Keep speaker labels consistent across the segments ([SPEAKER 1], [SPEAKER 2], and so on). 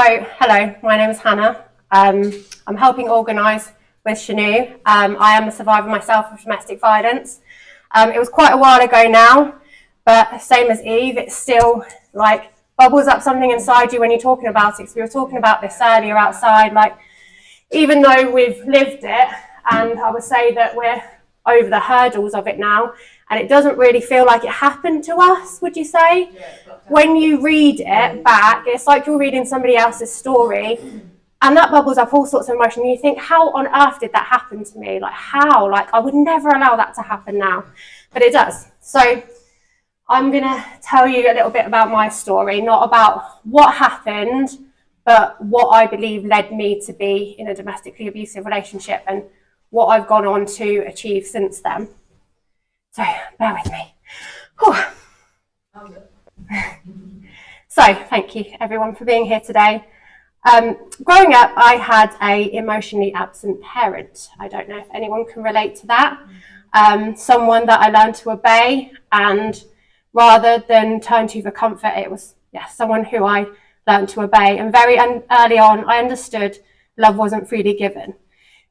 [SPEAKER 1] Hello, my name is Hannah. I'm helping organise with Shanu. I am a survivor myself of domestic violence. It was quite a while ago now, but same as Eve, it's still like bubbles up something inside you when you're talking about it. Because we were talking about this earlier outside, like even though we've lived it, and I would say that we're over the hurdles of it now, and it doesn't really feel like it happened to us, would you say? Yeah, when you read it back, it's like you're reading somebody else's story, and that bubbles up all sorts of emotion. And you think, how on earth did that happen to me? Like, how? Like, I would never allow that to happen now, but it does. So I'm going to tell you a little bit about my story, not about what happened, but what I believe led me to be in a domestically abusive relationship and what I've gone on to achieve since then. So bear with me. So thank you everyone for being here today. Growing up, I had an emotionally absent parent. I don't know if anyone can relate to that. Someone that I learned to obey, and rather than turn to for comfort, it was someone who I learned to obey. And very early on, I understood love wasn't freely given.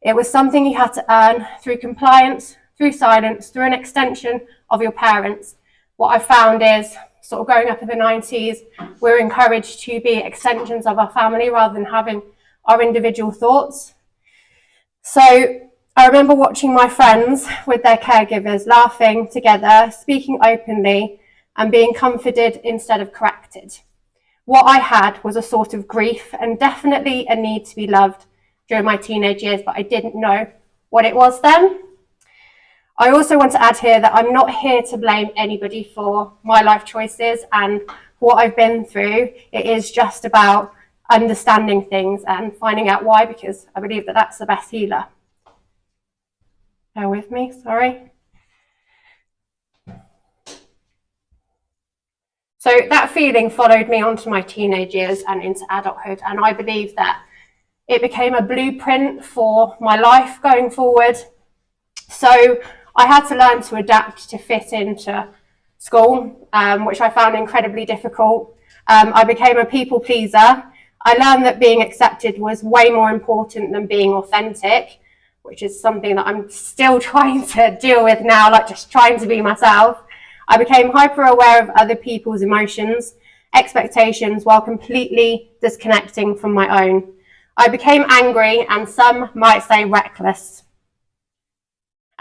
[SPEAKER 1] It was something you had to earn through compliance, through silence, through an extension of your parents. What I found is, sort of growing up in the 90s, we're encouraged to be extensions of our family rather than having our individual thoughts. So I remember watching my friends with their caregivers, laughing together, speaking openly, and being comforted instead of corrected. What I had was a sort of grief and definitely a need to be loved during my teenage years, but I didn't know what it was then. I also want to add here that I'm not here to blame anybody for my life choices and what I've been through. It is just about understanding things and finding out why, because I believe that that's the best healer. Bear with me, sorry. So that feeling followed me onto my teenage years and into adulthood, and I believe that it became a blueprint for my life going forward. So I had to learn to adapt to fit into school, which I found incredibly difficult. I became a people pleaser. I learned that being accepted was way more important than being authentic, which is something that I'm still trying to deal with now, like just trying to be myself. I became hyper aware of other people's emotions, expectations, while completely disconnecting from my own. I became angry, and some might say reckless.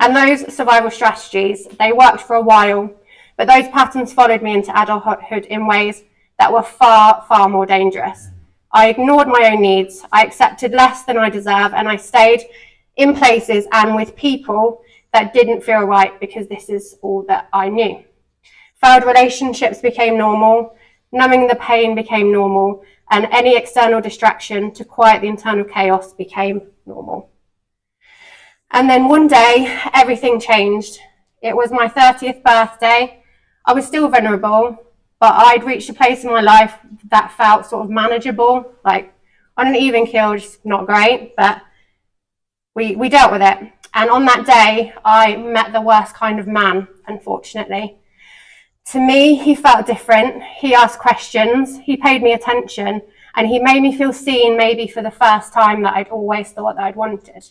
[SPEAKER 1] And those survival strategies, they worked for a while, but those patterns followed me into adulthood in ways that were far, far more dangerous. I ignored my own needs, I accepted less than I deserve, and I stayed in places and with people that didn't feel right because this is all that I knew. Failed relationships became normal, numbing the pain became normal, and any external distraction to quiet the internal chaos became normal. And then one day, everything changed. It was my 30th birthday. I was still vulnerable, but I'd reached a place in my life that felt sort of manageable, like on an even keel, just not great, but we dealt with it. And on that day, I met the worst kind of man, unfortunately. To me, he felt different. He asked questions, he paid me attention, and he made me feel seen, maybe for the first time that I'd always thought that I'd wanted.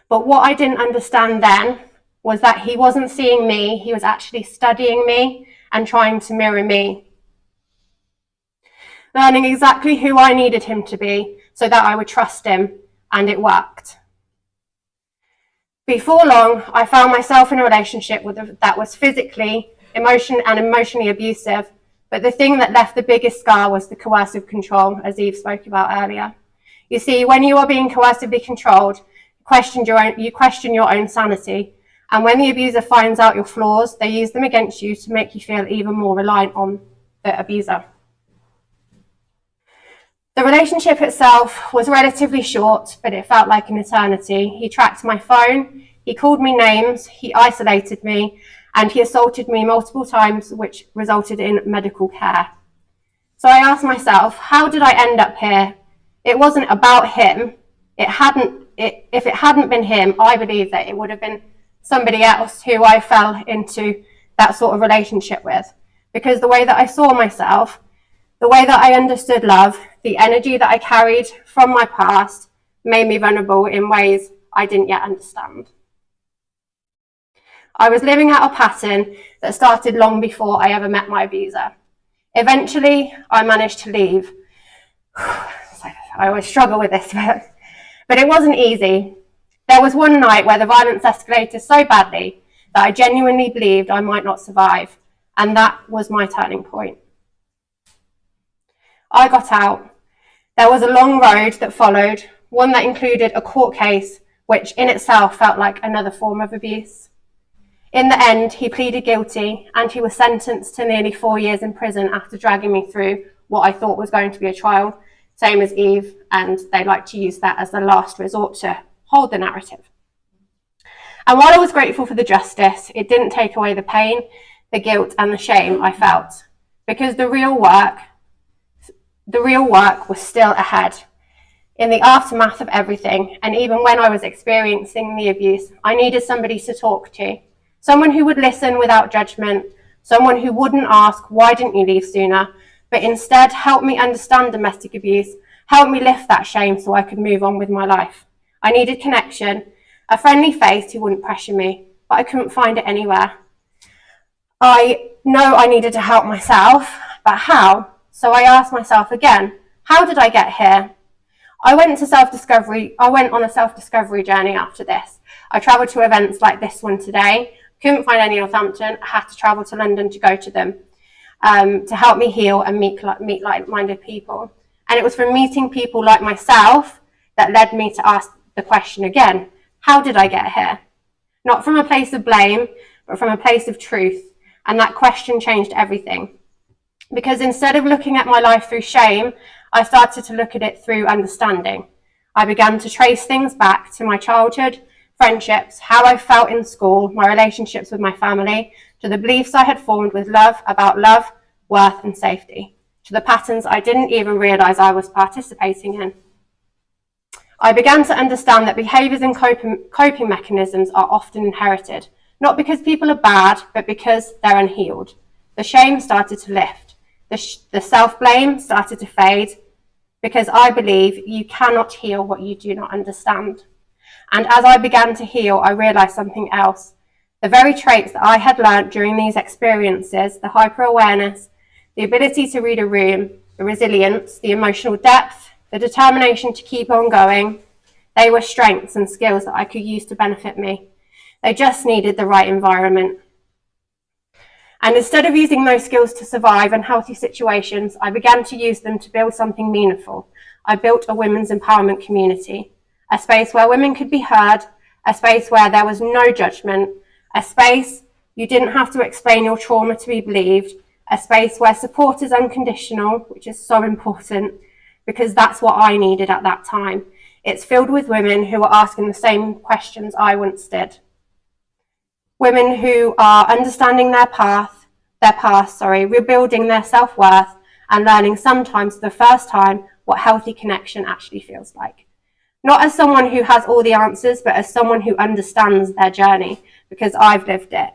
[SPEAKER 1] But what I didn't understand then was that he wasn't seeing me, he was actually studying me and trying to mirror me. Learning exactly who I needed him to be so that I would trust him, and it worked. Before long, I found myself in a relationship that was physically, emotionally abusive, but the thing that left the biggest scar was the coercive control, as Eve spoke about earlier. You see, when you are being coercively controlled, you question your own sanity, and when the abuser finds out your flaws, they use them against you to make you feel even more reliant on the abuser. The relationship itself was relatively short, but it felt like an eternity. He tracked my phone, he called me names, he isolated me, and he assaulted me multiple times, which resulted in medical care. So I asked myself, how did I end up here? It wasn't about him. If it hadn't been him, I believe that it would have been somebody else who I fell into that sort of relationship with. Because the way that I saw myself, The way that I understood love, the energy that I carried from my past, made me vulnerable in ways I didn't yet understand. I was living out a pattern that started long before I ever met my abuser. Eventually, I managed to leave. I always struggle with this, but it wasn't easy. There was one night where the violence escalated so badly that I genuinely believed I might not survive, and that was my turning point. I got out. There was a long road that followed, one that included a court case, which in itself felt like another form of abuse. In the end, he pleaded guilty and he was sentenced to nearly 4 years in prison after dragging me through what I thought was going to be a trial, same as Eve, and they like to use that as the last resort to hold the narrative. And while I was grateful for the justice, it didn't take away the pain, the guilt and the shame I felt, because the real work was still ahead. In the aftermath of everything, and even when I was experiencing the abuse, I needed somebody to talk to. Someone who would listen without judgment, someone who wouldn't ask, why didn't you leave sooner, but instead help me understand domestic abuse, help me lift that shame so I could move on with my life. I needed connection, a friendly face who wouldn't pressure me, but I couldn't find it anywhere. I know I needed to help myself, but how? So I asked myself again, how did I get here? I went on a self-discovery journey after this. I travelled to events like this one today. Couldn't find any in Northampton. I had to travel to London to go to them to help me heal and meet like-minded people. And it was from meeting people like myself that led me to ask the question again, how did I get here? Not from a place of blame, but from a place of truth. And that question changed everything. Because instead of looking at my life through shame, I started to look at it through understanding. I began to trace things back to my childhood, friendships, how I felt in school, my relationships with my family, to the beliefs I had formed with love, about love, worth and safety, to the patterns I didn't even realise I was participating in. I began to understand that behaviours and coping mechanisms are often inherited, not because people are bad, but because they're unhealed. The shame started to lift. The self-blame started to fade, because I believe you cannot heal what you do not understand. And as I began to heal, I realised something else. The very traits that I had learnt during these experiences, the hyper-awareness, the ability to read a room, the resilience, the emotional depth, the determination to keep on going, they were strengths and skills that I could use to benefit me. They just needed the right environment. And instead of using those skills to survive unhealthy situations, I began to use them to build something meaningful. I built a women's empowerment community, a space where women could be heard, a space where there was no judgment, a space you didn't have to explain your trauma to be believed, a space where support is unconditional, which is so important, because that's what I needed at that time. It's filled with women who are asking the same questions I once did. Women who are understanding their past, rebuilding their self-worth and learning sometimes for the first time what healthy connection actually feels like. Not as someone who has all the answers, but as someone who understands their journey, because I've lived it.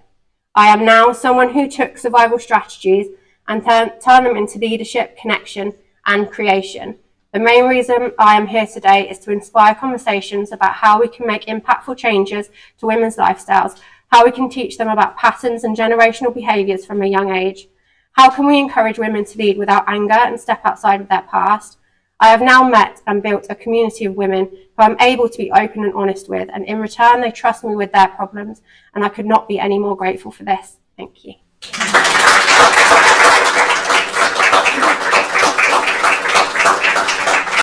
[SPEAKER 1] I am now someone who took survival strategies and turned them into leadership, connection and creation. The main reason I am here today is to inspire conversations about how we can make impactful changes to women's lifestyles, how we can teach them about patterns and generational behaviours from a young age. How can we encourage women to lead without anger and step outside of their past? I have now met and built a community of women who I'm able to be open and honest with, and in return they trust me with their problems, and I could not be any more grateful for this. Thank you.